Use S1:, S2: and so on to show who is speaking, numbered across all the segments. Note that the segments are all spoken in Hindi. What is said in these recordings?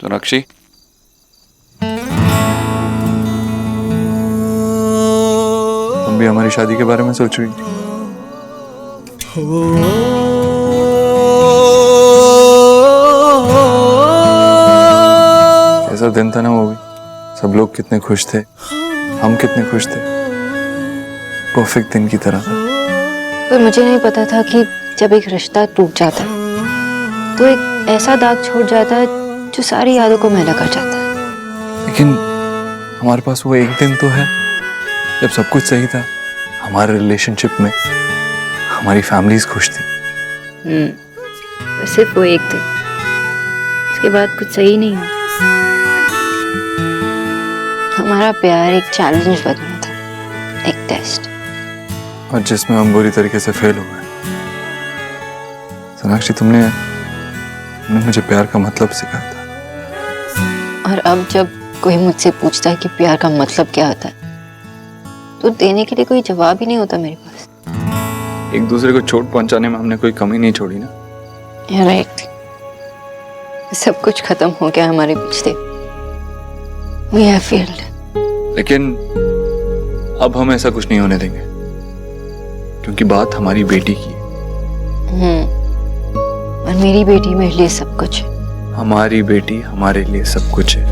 S1: सोनाक्षी, तुम भी हमारी शादी के बारे में सोच रही थी? ऐसा दिन था ना वो भी, सब लोग कितने खुश थे, हम कितने खुश थे, परफेक्ट दिन की तरह था।
S2: पर मुझे नहीं पता था कि जब एक रिश्ता टूट जाता है तो एक ऐसा दाग छोड़ जाता है जो सारी यादों को मैला कर जाता है।
S1: लेकिन हमारे पास वो एक दिन तो है जब सब कुछ सही था, हमारे रिलेशनशिप में हमारी फैमिलीज खुश थी।
S2: सिर्फ वो एक दिन, उसके बाद कुछ सही नहीं हुआ। हमारा प्यार एक चैलेंज बना था, एक टेस्ट,
S1: और जिसमें हम बुरी तरीके से फेल हो गए। सोनाक्षी, तुमने मुझे प्यार का मतलब सिखाया था।
S2: और अब जब कोई मुझसे पूछता है कि प्यार का मतलब क्या होता है तो देने के लिए कोई जवाब ही नहीं होता मेरे पास।
S1: एक दूसरे को चोट पहुंचाने में हमने कोई कमी नहीं छोड़ी ना।
S2: You're right. सब कुछ खत्म हो गया हमारे बीच से। We have failed.
S1: लेकिन अब हम ऐसा कुछ नहीं होने देंगे, क्योंकि बात हमारी बेटी की है।
S2: और मेरी बेटी मेरे लिए सब कुछ है।
S1: हमारी बेटी हमारे लिए सब कुछ है।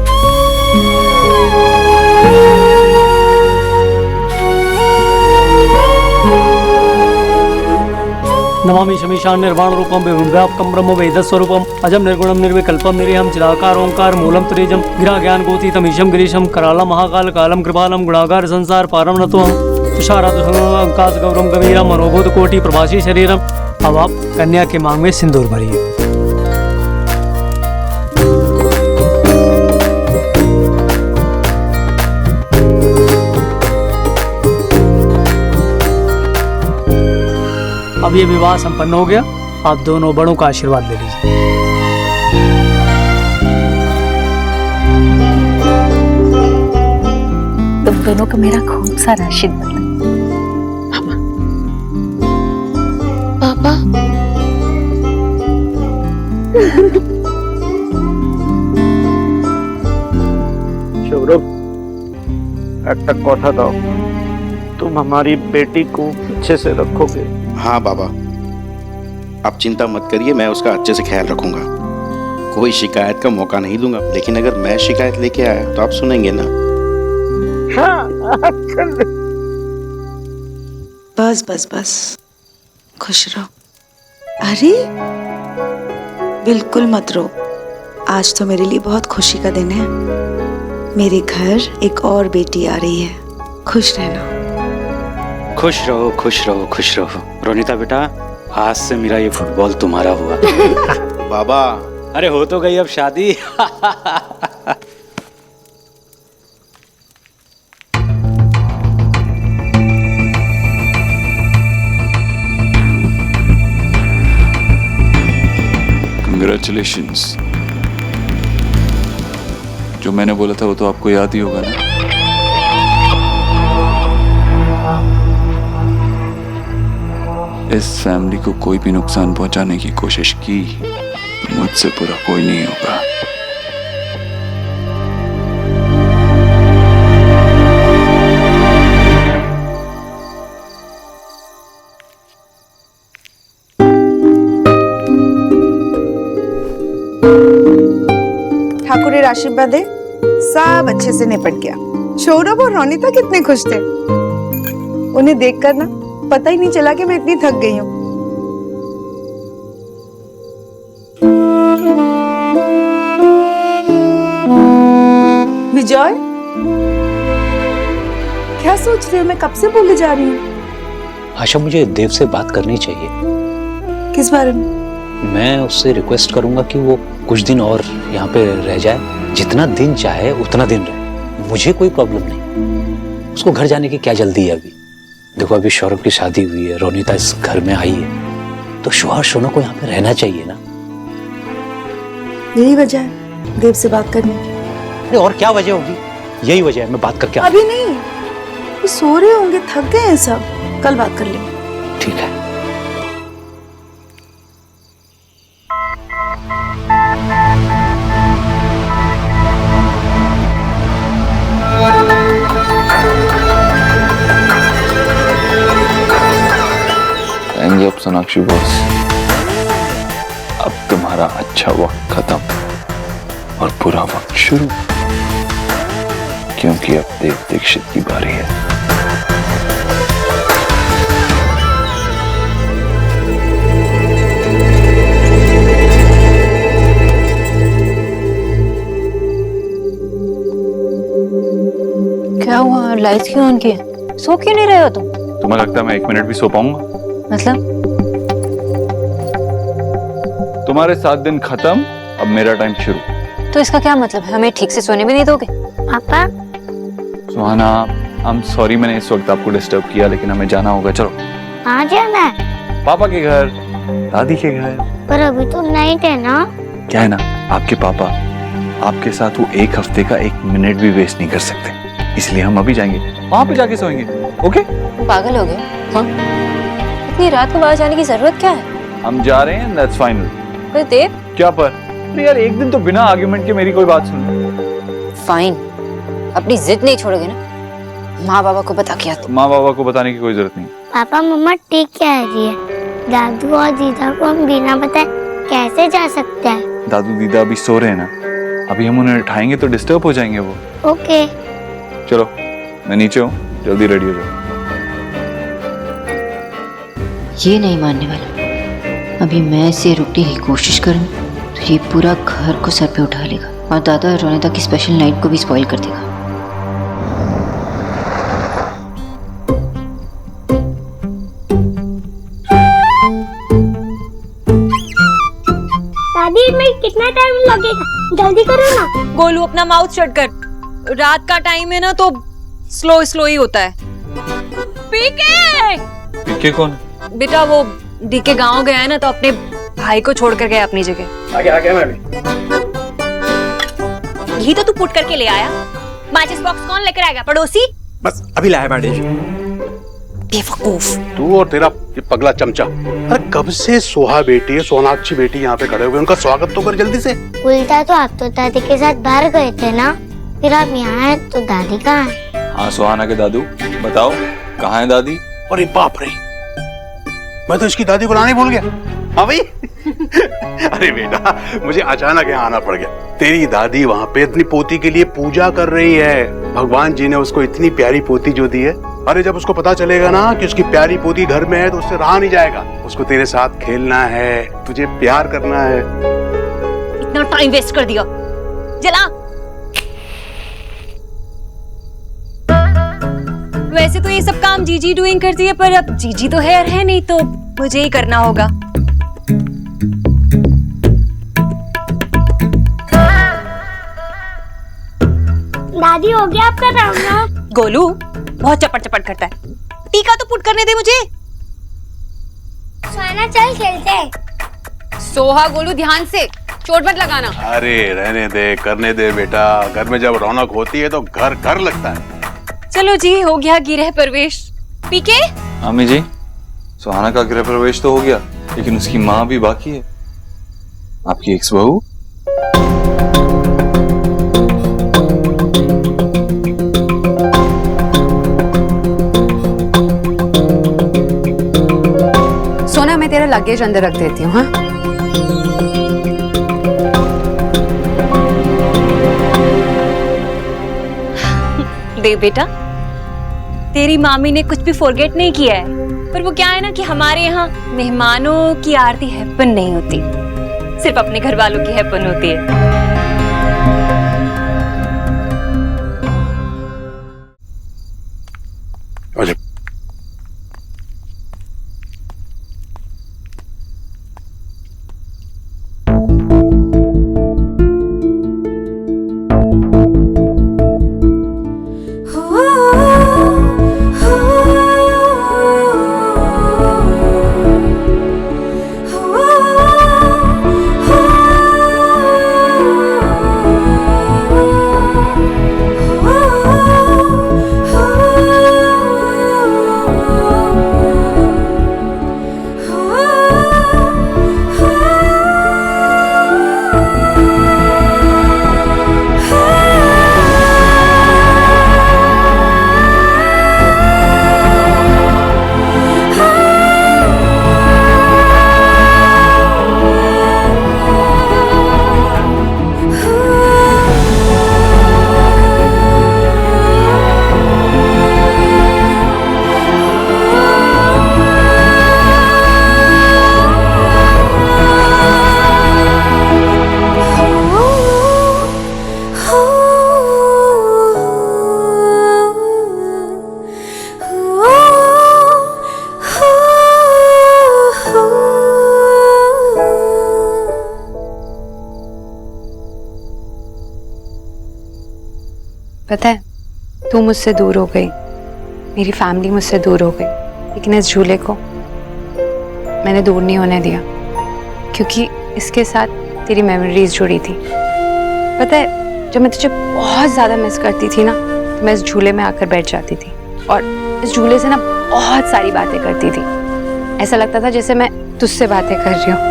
S3: नमामि शमीशान निर्वाण रूपम विव्यापकम ब्रह्म वेद स्वरूपम अजम निर्गुणम निर्विकल्पम निरीहम चिदाकार ओंकार मूलम त्रिजम गिरा ज्ञान गोतीतम ईशम गिरीशम कराला महाकाल कालम कृपालम गुणागार संसार पारम नत्वम तुषाराकाश गौरम गंभीरम मनोबोध कोटि प्रभासी शरीरम। अब आप कन्या के मांग में सिंदूर भरिए। अब ये विवाह संपन्न हो गया, आप दोनों बड़ों का आशीर्वाद ले लीजिए।
S4: तुम दोनों का मेरा खूब सारा आशीर्वाद।
S2: पापा,
S3: सौरभ, একটা কথা দাও, तुम हमारी बेटी को अच्छे से रखोगे?
S5: हाँ बाबा, आप चिंता मत करिए, मैं उसका अच्छे से ख्याल रखूंगा। कोई शिकायत का मौका नहीं दूंगा, लेकिन अगर मैं शिकायत लेके आया तो आप सुनेंगे ना?
S6: बस बस बस, खुश रहो। अरे बिल्कुल मत रो, आज तो मेरे लिए बहुत खुशी का दिन है। मेरे घर एक और बेटी आ रही है, खुश रहना।
S7: खुश रहो खुश रहो खुश रहो। रोनिता बेटा, आज से मेरा ये फुटबॉल तुम्हारा हुआ।
S5: बाबा,
S7: अरे हो तो गई अब शादी।
S1: कंग्रेचुलेशंस। जो मैंने बोला था वो तो आपको याद ही होगा ना। इस फैमिली को कोई भी नुकसान पहुंचाने की कोशिश की तो मुझसे बुरा कोई नहीं होगा।
S8: ठाकुरेर आशीर्वादे सब अच्छे से निपट गया। सौरभ और रोनिता कितने खुश थे। उन्हें देखकर ना पता ही नहीं चला कि मैं इतनी थक गई हूँ। विजय, क्या सोच रहे हो? मैं कब से बोले जा रही हूँ।
S7: आशा, मुझे देव से बात करनी चाहिए।
S8: किस बारे में?
S7: मैं उससे रिक्वेस्ट करूंगा कि वो कुछ दिन और यहाँ पे रह जाए, जितना दिन चाहे उतना दिन रहे, मुझे कोई प्रॉब्लम नहीं। उसको घर जाने की क्या जल्दी है अभी? देखो, अभी सौरभ की शादी हुई है, रोनिता इस घर में आई है, तो शौहर शोना को यहाँ पे रहना चाहिए ना।
S8: यही वजह है देव से बात करने की।
S7: अरे और क्या वजह होगी? यही वजह है, मैं बात करके
S8: अभी नहीं, वो सो रहे होंगे, थक गए हैं सब, कल बात कर लेंगे।
S7: ठीक है।
S1: सोनाक्षी बॉस, अब तुम्हारा अच्छा वक्त खत्म और बुरा वक्त शुरू, क्योंकि अब देव दीक्षित की बारी है।
S2: क्या हुआ, लाइट्स क्यों ऑन की है? सो क्यों नहीं रहे हो तुम?
S1: तुम्हें लगता है मैं 1 मिनट भी सो पाऊंगा?
S2: मतलब
S1: तुम्हारे 7 दिन खत्म, अब मेरा टाइम शुरू।
S2: तो इसका क्या मतलब है? हमें ठीक से सोने भी नहीं दोगे?
S4: पापा
S1: सुहाना, आई एम सॉरी मैंने इस वक्त आपको डिस्टर्ब किया, लेकिन हमें जाना होगा। चलो।
S4: कहाँ जाना है?
S1: पापा के घर, दादी के घर।
S4: पर अभी तो नाइट है ना।
S1: क्या है ना, आपके पापा आपके साथ वो 1 हफ्ते का 1 मिनट भी वेस्ट नहीं कर सकते, इसलिए हम अभी जाएंगे, वहां पे जाके सोएंगे। ओके?
S2: पागल हो गए? हाँ, इतनी रात को बाहर जाने की जरूरत क्या है?
S1: हम जा रहे हैं, दैट्स फाइनल।
S2: पर देव,
S1: क्या पर? अरे यार, एक दिन तो बिना आर्गुमेंट के मेरी कोई बात सुन।
S2: फाइन, अपनी जिद नहीं छोड़ोगे ना? माँ बाबा को बता के आते।
S1: माँ बाबा को बताने की कोई जरूरत नहीं।
S4: पापा मम्मा ठीक कह रही है, दादू और दीदा को हम बिना बताए कैसे जा सकते हैं?
S1: दादू दीदा अभी सो रहे हैं ना, अभी हम उन्हें उठाएंगे तो डिस्टर्ब हो जाएंगे वो।
S4: ओके।
S1: चलो, मैं नीचे हूँ, जल्दी रेडी हो जाओ।
S2: ये नहीं मानने वाला, अभी मैं इसे रुकने की कोशिश करूँ तो ये पूरा घर को सर पे उठा लेगा और दादा और रोनिता की स्पेशल नाइट को भी स्पॉइल कर देगा।
S4: दादी में कितना टाइम लगेगा? जल्दी करो ना।
S9: गोलू अपना माउथ शट कर, रात का टाइम है ना तो स्लो स्लो ही होता है। पीके!
S1: पीके कौन?
S9: बेटा वो डीके गांव गया है ना, तो अपने भाई को छोड़ कर गया अपनी जगह।
S5: आ गया मैं भी।
S9: घी तो तू पुट करके ले आया, माचिस बॉक्स कौन लेकर आएगा? पड़ोसी?
S5: बस अभी लाया मैडम जी।
S9: बेवकूफ।
S10: तू और तेरा ये पगला चमचा, अरे कब से सोहा बेटी है, सोनाक्षी बेटी यहाँ पे खड़े हुए, उनका स्वागत तो कर जल्दी से।
S4: उल्टा तो आप तो दादी के साथ बाहर गए थे ना, फिर आप यहाँ हैं तो दादी कहाँ है?
S1: हाँ, सुहाना के दादू, बताओ कहाँ है दादी?
S10: अरे बाप रे, मैं तो इसकी दादी को लाने भूल गया। हाँ भाई। अरे बेटा, मुझे अचानक यहाँ आना पड़ गया। तेरी दादी वहाँ पे अपनी पोती के लिए पूजा कर रही है। भगवान जी ने उसको इतनी प्यारी पोती जो दी है, अरे जब उसको पता चलेगा ना कि उसकी प्यारी पोती घर में है तो उससे रहा नहीं जाएगा। उसको तेरे साथ खेलना है, तुझे प्यार करना है।
S9: इतना टाइम वेस्ट कर दिया, जला। वैसे तो ये सब काम जीजी डूइंग करती है, पर अब जीजी तो है नहीं, तो मुझे ही करना होगा।
S4: दादी हो गया आपका राउंड ना?
S9: गोलू बहुत चपट चपट करता है, टीका तो पुट करने दे मुझे।
S4: सोना चल खेलते हैं।
S9: सोहा गोलू ध्यान से, चोट मत लगाना।
S10: अरे रहने दे, करने दे बेटा, घर में जब रौनक होती है तो घर घर लगता है।
S9: चलो जी, हो गया गृह प्रवेश। पीके?
S1: अम्मी जी, सुहाना का गृह प्रवेश तो हो गया, लेकिन उसकी माँ भी बाकी है, आपकी एक्स बहू।
S9: सोना, मैं तेरा लगेज अंदर रख देती हूँ। हाँ, दे बेटा, तेरी मामी ने कुछ भी फॉरगेट नहीं किया है, पर वो क्या है ना कि हमारे यहाँ मेहमानों की आरती हैपन नहीं होती, सिर्फ अपने घर वालों की हैपन होती है।
S10: अच्छा,
S2: पता है, तू मुझसे दूर हो गई, मेरी फैमिली मुझसे दूर हो गई, लेकिन इस झूले को मैंने दूर नहीं होने दिया, क्योंकि इसके साथ तेरी मेमोरीज जुड़ी थी। पता है, जब मैं तुझे बहुत ज़्यादा मिस करती थी ना, तो मैं इस झूले में आकर बैठ जाती थी और इस झूले से ना बहुत सारी बातें करती थी। ऐसा लगता था जैसे मैं तुझसे बातें कर रही हूँ।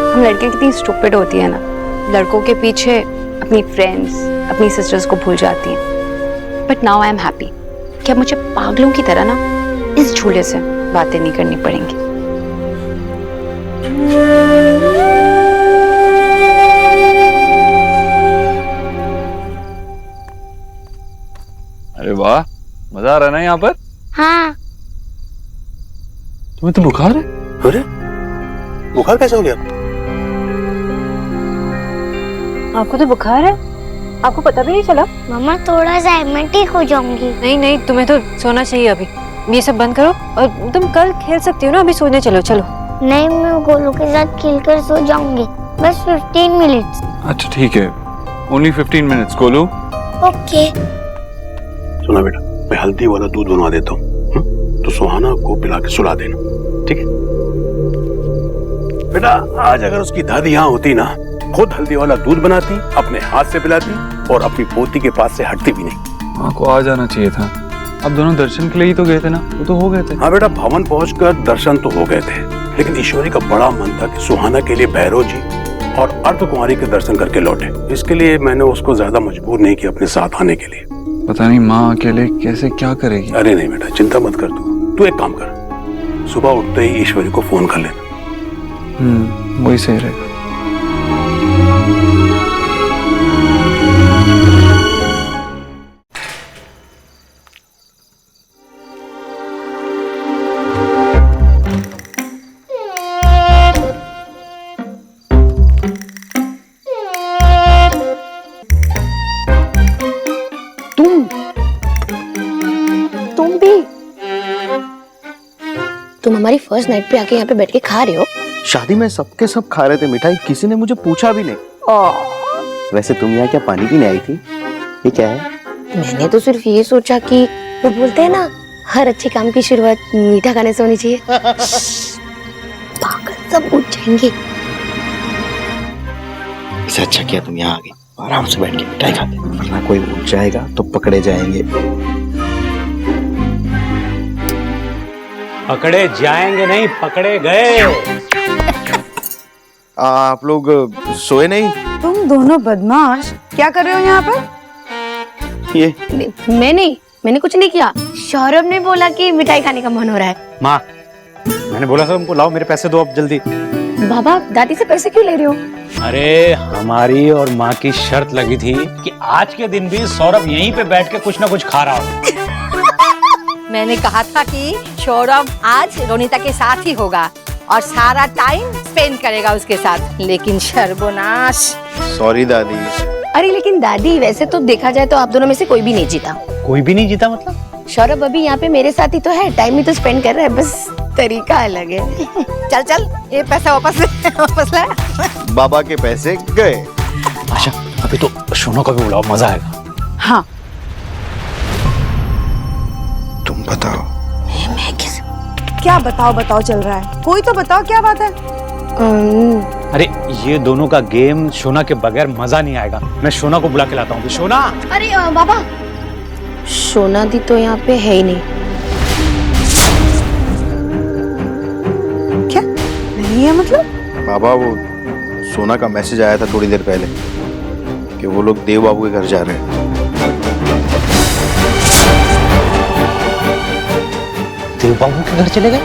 S2: हम लड़कियां कितनी स्टूपिड होती है ना, लड़कों के पीछे अपनी फ्रेंड्स, अपनी सिस्टर्स को भूल जाती हैं। But now I am happy कि अब मुझे पागलों की तरह ना इस झूले से बातें नहीं करनी पड़ेंगी।
S1: अरे वाह, मजा आ रहा है ना यहाँ पर?
S4: हाँ।
S1: तुम्हें तो बुखार है?
S10: अरे बुखार कैसे हो गया?
S2: आपको तो बुखार है? आपको पता भी नहीं चला?
S4: मम्मा थोड़ा सा मैं ठीक हो जाऊंगी।
S9: नहीं नहीं, तुम्हें तो सोना चाहिए अभी। ये सब बंद करो और तुम कल खेल सकती हो ना, अभी सोने चलो। चलो।
S4: नहीं, मैं गोलू के साथ खेलकर सो जाऊंगी, बस 15 मिनट्स।
S1: अच्छा ठीक है, ओनली 15 मिनट्स गोलू।
S4: ओके।
S10: सुना बेटा, मैं हल्दी वाला दूध बनवा देता हूँ, तो सुहाना को पिला के सुला देना, ठीक है? बेटा आज अगर उसकी दादी यहाँ होती ना, खुद हल्दी वाला दूध बनाती, अपने हाथ से पिलाती और अपनी पोती के पास से हटती भी नहीं।
S1: माँ को आ जाना चाहिए था। अब दोनों दर्शन के लिए ही तो गए थे ना, वो तो हो गए थे।
S10: हाँ बेटा, भवन पहुंचकर दर्शन तो हो गए थे, लेकिन ईश्वरी का बड़ा मन था कि सुहाना के लिए भैरव जी और अर्धकुमारी के दर्शन करके लौटे। इसके लिए मैंने उसको ज्यादा मजबूर नहीं किया अपने साथ आने के लिए।
S1: पता नहीं माँ अकेले कैसे क्या करेगी।
S10: अरे नहीं बेटा, चिंता मत कर तू एक काम कर, सुबह उठते ही ईश्वरी को फोन कर लेना।
S1: वही सही रहेगा।
S11: तुम हमारी फर्स्ट नाइट पे आके यहाँ पे बैठ के खा रहे हो?
S12: शादी में सबके सब खा रहे थे मिठाई, किसी ने मुझे पूछा भी नहीं। वैसे तुम यहाँ क्या पानी पीने आई थी? ये क्या है?
S11: मैंने तो सिर्फ ये सोचा कि वो बोलते हैं ना, हर अच्छे काम की शुरुआत मीठा खाने से होनी चाहिए। पागल, सब उठ जाएंगे।
S12: इससे अच्छा किया तुम यहाँ आ गई, आराम से बैठ के मिठाई खाते, वरना कोई उठ जाएगा तो पकड़े जाएंगे।
S7: पकड़े जाएंगे नहीं, पकड़े गए।
S12: आप लोग सोए नहीं?
S8: तुम दोनों बदमाश क्या कर रहे हो यहाँ पर?
S12: ये
S11: मैंने कुछ नहीं किया। सौरभ ने बोला कि मिठाई खाने का मन हो रहा है।
S7: माँ, मैंने बोला था तुमको, लाओ मेरे पैसे दो अब जल्दी।
S11: बाबा, दादी से पैसे क्यों ले रहे हो?
S7: अरे हमारी और माँ की शर्त लगी थी कि आज के दिन भी सौरभ यहीं पे बैठ के कुछ ना कुछ खा रहा हो।
S13: मैंने कहा था कि सौरभ आज रोनिता के साथ ही होगा और सारा टाइम स्पेंड करेगा उसके साथ, लेकिन सर्वनाश।
S12: सॉरी दादी।
S11: अरे लेकिन दादी, वैसे तो देखा जाए तो आप दोनों में से कोई भी नहीं जीता।
S7: कोई भी नहीं जीता मतलब?
S11: सौरभ अभी यहाँ पे मेरे साथ ही तो है, टाइम ही तो स्पेंड कर रहा है, बस तरीका अलग है।
S13: चल चल, ये पैसा वापस ले।
S12: बाबा के पैसे गए।
S7: अच्छा, अभी तो सोनू का भी बुलाओ, मजा आएगा।
S8: हाँ,
S12: तुम बताओ।
S11: मैं
S8: क्या बताओ चल रहा है? कोई तो बताओ क्या बात है?
S7: अरे ये दोनों का गेम सोना के बगैर मजा नहीं आएगा। मैं सोना को बुला के लाता हूँ। सोना।
S11: अरे बाबा, सोना दी तो यहाँ पे है ही नहीं।
S8: क्या नहीं है मतलब?
S12: बाबा, वो सोना का मैसेज आया था थोड़ी देर पहले कि वो लोग देव बाबू के घर जा रहे हैं।
S7: देव बाबू के घर चले गए?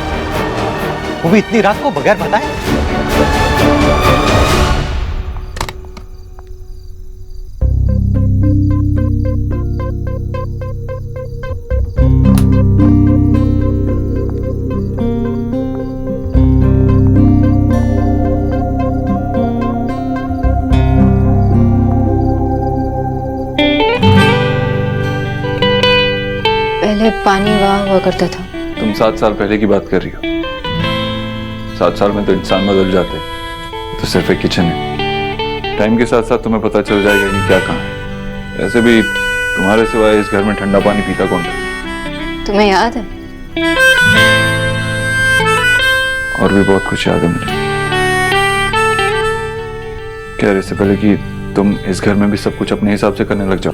S7: वो भी इतनी रात को बगैर बताए?
S2: पहले पानी वहाँ हुआ करता था।
S1: तुम 7 साल पहले की बात कर रही हो। 7 साल में तो इंसान बदल जाते, तो सिर्फ एक किचन है। टाइम के साथ साथ तुम्हें पता चल जाएगा कि क्या कहाँ है। वैसे भी तुम्हारे सिवाय इस घर में ठंडा पानी पीता कौन है?
S2: तुम्हें याद है?
S1: और भी बहुत कुछ याद है मुझे। कह रहे से पहले कि तुम इस घर में भी सब कुछ अपने हिसाब से करने लग जाओ।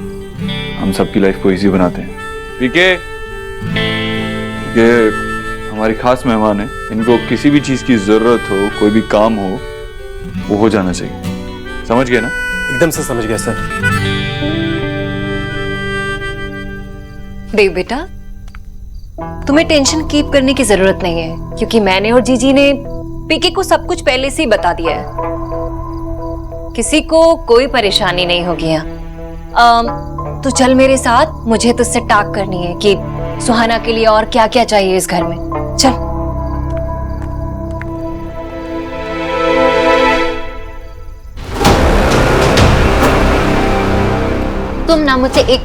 S1: हम सबकी लाइफ को इजी बनाते हैं। पीके, ये हमारी खास मेहमान है। इनको किसी भी चीज की जरूरत हो, कोई भी काम हो, वो हो जाना चाहिए। समझ गए ना?
S12: एकदम से समझ गया सर।
S9: देव बेटा, तुम्हें टेंशन कीप करने की जरूरत नहीं है, क्योंकि मैंने और जीजी ने पीके को सब कुछ पहले से ही बता दिया है। किसी को कोई परेशानी नहीं होगी यहाँ। तो चल मेरे साथ, मुझे तुझसे टाक करनी है कि सुहाना के लिए और क्या क्या चाहिए इस घर में। चल। तुम ना मुझसे एक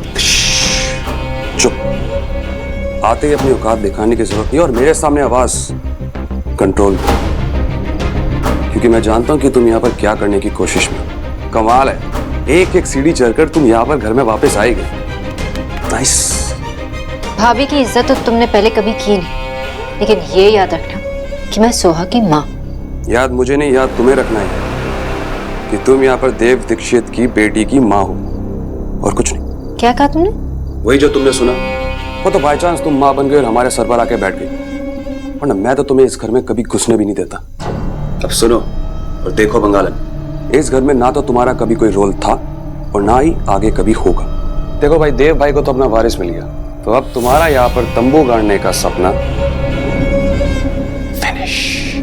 S14: चुप। आते ही अपनी औकात दिखाने की जरूरत नहीं और मेरे सामने आवाज कंट्रोल, क्योंकि मैं जानता हूं कि तुम यहाँ पर क्या करने की कोशिश में। कमाल है, एक एक सीढ़ी चढ़कर तुम यहाँ पर घर में वापस आएगी। नाइस।
S2: भाभी की इज्जत तो तुमने पहले कभी की नहीं, लेकिन ये याद रखना कि मैं सोहा की माँ।
S14: याद मुझे नहीं, याद तुम्हें रखना है कि तुम यहाँ पर देव दीक्षित की बेटी की माँ हो और कुछ नहीं।
S2: क्या कहा तुमने?
S14: वही जो तुमने सुना, वो तो बाय चांस तुम माँ बन गई और हमारे सर पर आके बैठ गई, वरना मैं तो तुम्हें इस घर में कभी घुसने भी नहीं देता। अब सुनो और देखो बंगालन, इस घर में ना तो तुम्हारा कभी कोई रोल था और ना ही आगे कभी होगा। देखो भाई, देव भाई को तो अपना वारिस मिल गया, तो अब तुम्हारा यहाँ पर तंबू गाड़ने का सपना फिनिश।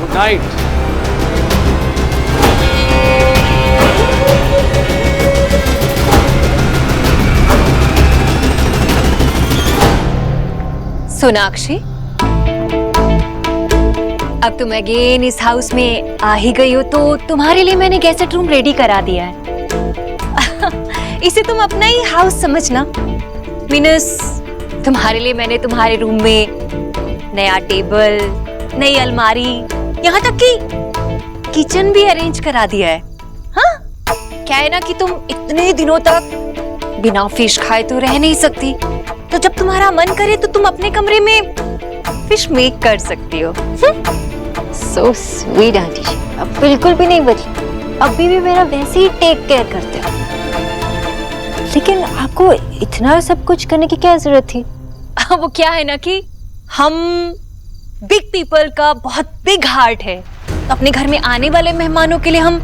S14: Good night.
S9: सोनाक्षी, अब तुम अगेन इस हाउस में आ ही गई हो, तो तुम्हारे लिए मैंने गेस्ट रूम रेडी करा दिया है। इसे तुम अपना ही हाउस समझना। मीनस तुम्हारे लिए मैंने तुम्हारे रूम में नया टेबल, नई अलमारी, यहाँ तक कि किचन भी अरेंज करा दिया है। हाँ, क्या है ना कि तुम इतने दिनों तक बिना फिश खाए तो रह नहीं सकती, तो जब तुम्हारा मन करे तो तुम अपने कमरे में फिश मेक कर सकती हो।
S2: So sweet आंटी जी, अब बिल्कुल भी नहीं बची। अभी भी मेरा वैसे ही टेक केयर करते हो। लेकिन आपको इतना सब कुछ करने की क्या जरूरत थी?
S9: वो क्या है ना कि हम बिग पीपल का बहुत बिग हार्ट है, तो अपने घर में आने वाले मेहमानों के लिए हम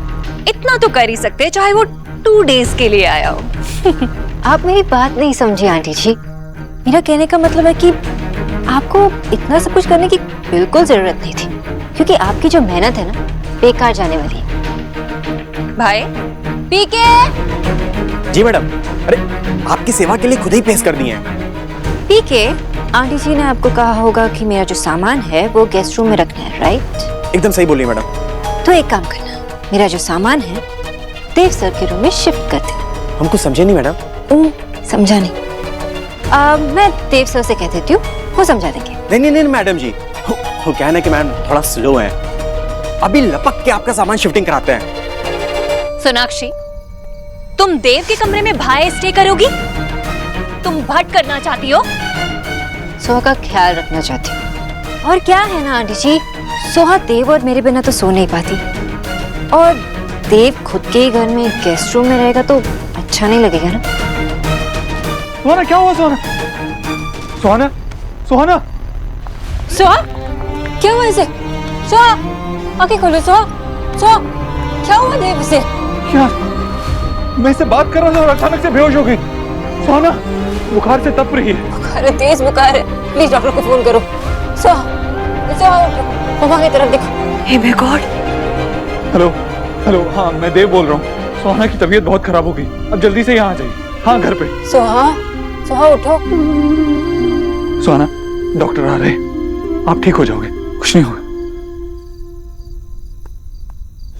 S9: इतना तो कर ही सकते हैं, चाहे वो 2 डेज के लिए आया हो।
S2: आप मेरी बात नहीं समझी आंटी जी। मेरा कहने का मतलब है कि आपको इतना सब कुछ करने की बिल्कुल जरूरत नहीं थी, क्योंकि आपकी जो मेहनत है ना, बेकार जाने वाली है।
S9: भाई पीके।
S12: जी मैडम। अरे आपकी सेवा के लिए खुद ही पेश कर दिए हैं।
S2: पीके, आंटी जी ने आपको कहा होगा कि मेरा जो सामान है वो गेस्ट रूम में रखना है, राइट?
S12: एकदम सही बोली मैडम।
S2: तो एक काम करना, मेरा जो सामान है देव सर के रूम में शिफ्ट कर देना।
S12: हमको समझे नहीं मैडम।
S2: समझा नहीं? मैं देव सर से कह देती हूँ, वो समझा देंगे।
S12: नहीं मैडम जी, वो क्या है ना कि मैडम थोड़ा स्लो है, अभी लपक के आपका सामान शिफ्टिंग कराते हैं।
S9: सोनाक्षी, तुम देव के कमरे में भाई स्टे करोगी? तुम भट करना चाहती हो?
S2: सोहा का ख्याल रखना चाहती हूँ। और क्या है ना आंटी जी, सोहा देव और मेरे बिना तो सो नहीं पाती, और देव खुद के ही घर में गेस्ट रूम में रहेगा तो अच्छा नहीं लगेगा ना।
S1: सुहाना, क्या हुआ सुहाना? सुहाना, सुहाना,
S9: सोहा, क्या हुआ इसे? सोहा, आंखें खोलो। सोहा, सोहा, क्या हुआ देव से?
S1: क्या? मैं इससे बात कर रहा था और अचानक से बेहोश हो गई। सुहाना, बुखार से तप रही है।
S9: बुखार है, तेज बुखार है। प्लीज डॉक्टर को फोन करो। सोहा, सोहा, मम्मा की तरफ देखो। Hey my God.
S1: Hello, hello, हाँ मैं देव बोल रहा हूँ। सुहाना की तबीयत बहुत खराब हो गई, अब जल्दी से यहाँ आ जाइए। हाँ, घर पे।
S9: सोहा, सोहा उठो।
S1: सुहाना, डॉक्टर आ रहे हैं, आप ठीक हो जाओगे, कुछ नहीं होगा।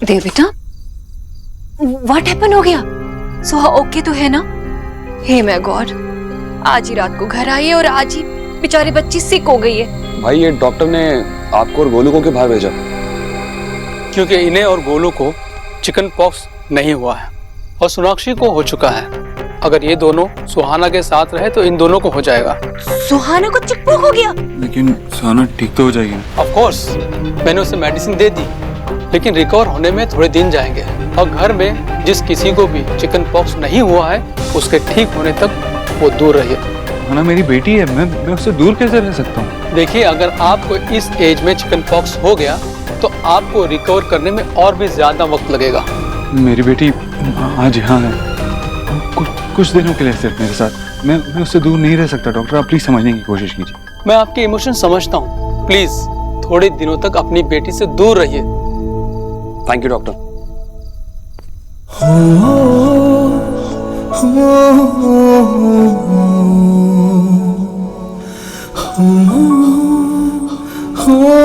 S9: देव बेटा, व्हाट हैपन हो गया? सोहा ओके तो है ना? हे माय गॉड, आज ही रात को घर आई है और आज ही बेचारी बच्ची सिक हो गई है।
S14: भाई ये डॉक्टर ने आपको और गोलू को क्यों बाहर भेजा?
S15: क्योंकि इन्हें और गोलू को चिकन पॉक्स नहीं हुआ है और सोनाक्षी को हो चुका है। अगर ये दोनों सुहाना के साथ रहे तो इन दोनों को हो जाएगा।
S9: सुहाना को चिकन हो गया?
S1: लेकिन सुहाना ठीक तो हो जाएगी ना?
S15: ऑफ कोर्स, मैंने उसे मेडिसिन दे दी, लेकिन रिकवर होने में थोड़े दिन जाएंगे। और घर में जिस किसी को भी चिकन पॉक्स नहीं हुआ है उसके ठीक होने तक वो दूर रहिए।
S1: सुहाना मेरी बेटी है, मैं उससे दूर कैसे रह सकता हूँ?
S15: देखिए, अगर आपको इस एज में चिकन पॉक्स हो गया तो आपको रिकवर करने में और भी ज्यादा वक्त लगेगा।
S1: मेरी बेटी आज यहाँ है, कुछ दिनों के लिए सिर्फ मेरे साथ। मैं उससे दूर नहीं रह सकता। डॉक्टर, आप प्लीज समझने की कोशिश कीजिए।
S15: मैं आपके इमोशन समझता हूँ। प्लीज थोड़े दिनों तक अपनी बेटी से दूर रहिए।
S14: Thank you doctor.
S16: Oh